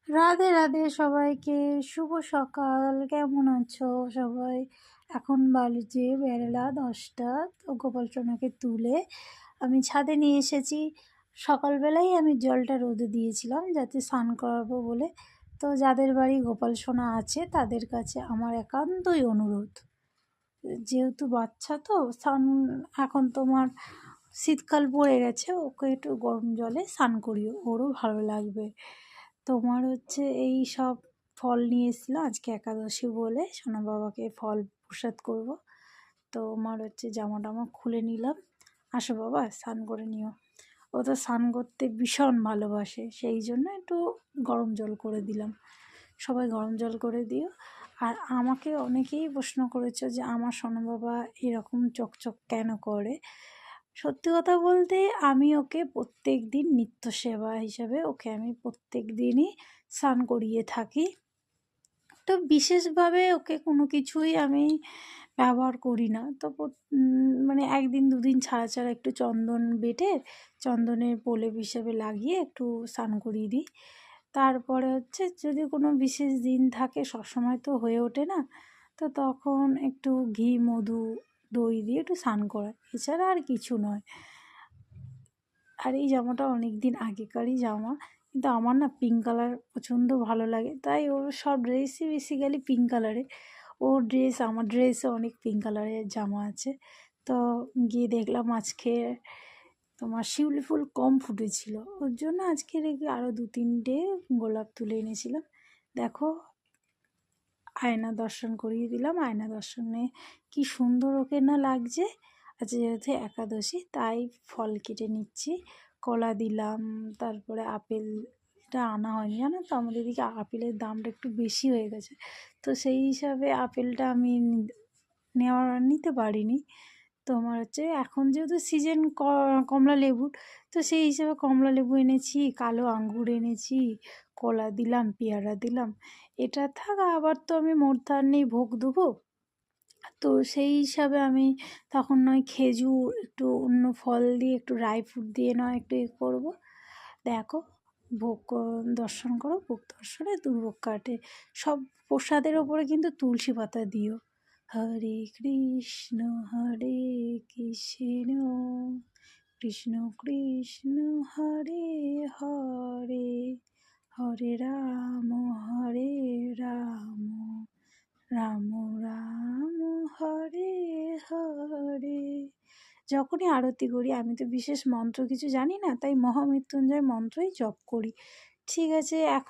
রাধে রাধে সবাইকে, শুভ সকাল। কেমন আছো সবাই? এখন বাজে বেলা 10টা। তো গোপাল সোনাকে তুলে আমি ছাদে নিয়ে এসেছি। সকালবেলাই আমি জলটা রোদে দিয়েছিলাম যাতে স্নান করাবো বলে। তো যাদের বাড়ি গোপাল সোনা আছে তাদের কাছে আমার একান্তই অনুরোধ, যেহেতু বাচ্চা তো স্নান, এখন তোমার শীতকাল পড়ে গেছে, ওকে একটু গরম জলে স্নান করিও, ওরও ভালো লাগবে। তোমার হচ্ছে এই সব ফল নিয়ে এসেছিলাম আজকে একাদশী বলে, সোনা বাবাকে ফল প্রসাদ করব। তো আমার হচ্ছে জামা টামা খুলে নিলাম। আসো বাবা, স্নান করে নিও। ও তো স্নান করতে ভীষণ ভালোবাসে, সেই জন্য একটু গরম জল করে দিলাম। সবাই গরম জল করে দিও। আর আমাকে অনেকেই প্রশ্ন করেছো যে আমার সোনা বাবা এরকম চকচক কেন করে। সত্যি কথা বলতে আমি ওকে প্রত্যেক দিন নিত্য সেবা হিসাবে ওকে আমি প্রত্যেক দিনই স্নান করিয়ে থাকি। তো বিশেষভাবে ওকে কোনো কিছুই আমি ব্যবহার করি না। তো মানে একদিন দুদিন ছাড়া ছাড়া একটু চন্দন বেটে চন্দনের প্রলেপ হিসাবে লাগিয়ে একটু স্নান করিয়ে দিই। তারপরে হচ্ছে যদি কোনো বিশেষ দিন থাকে, সবসময় তো হয়ে ওঠে না, তো তখন একটু ঘি মধু দই দিয়ে একটু স্নান করা, এছাড়া আর কিছু নয়। আর এই জামাটা অনেক দিন আগেকারই জামা, কিন্তু আমার না পিঙ্ক কালার প্রচণ্ড ভালো লাগে, তাই ওর সব ড্রেসই বেসিক্যালি পিঙ্ক কালারের। ওর ড্রেস, আমার ড্রেসে অনেক পিঙ্ক কালারের জামা আছে। তো গিয়ে দেখলাম আজকে তোমার শিউলি ফুল কম ফুটেছিল, ওর জন্য আজকে রেখে আরও 2-3টে গোলাপ তুলে এনেছিলাম। দেখো, আয়না দর্শন করিয়ে দিলাম। আয়না দর্শনে কি সুন্দর ওকে না লাগছে। আচ্ছা, যেহেতু একাদশী তাই ফল কেটে নিচ্ছি। কলা দিলাম, তারপরে আপেলটা আনা হয়নি, জানো তো আমাদের এদিকে আপেলের দামটা একটু বেশি হয়ে গেছে, তো সেই হিসাবে আপেলটা আমি নিতে পারিনি। তোমার হচ্ছে এখন যেহেতু সিজন কমলা লেবুর, তো সেই হিসাবে কমলা লেবু এনেছি, কালো আঙ্গুর এনেছি, কলা দিলাম, পেয়ারা দিলাম। এটা থাক, আবার তো আমি মূর্ধান্যেই ভোগ দেবো, তো সেই হিসাবে আমি তখন নয় খেজুর একটু অন্য ফল দিয়ে একটু ড্রাই ফ্রুট দিয়ে নয় একটু করবো। দেখো, ভোগ দর্শন করো, ভোগ দর্শনে দুর্ভোগ কাটে। সব প্রসাদের ওপরে কিন্তু তুলসী পাতা দিও। হরে কৃষ্ণ হরে কৃষ্ণ কৃষ্ণ কৃষ্ণ হরে হরে, হরে রাম রাম রাম হরে হরে। যখনই আরতি করি, আমি তো বিশেষ মন্ত্র কিছু জানি না, তাই মহামৃত্যুঞ্জয় মন্ত্রই জপ করি। ঠিক আছে, এখন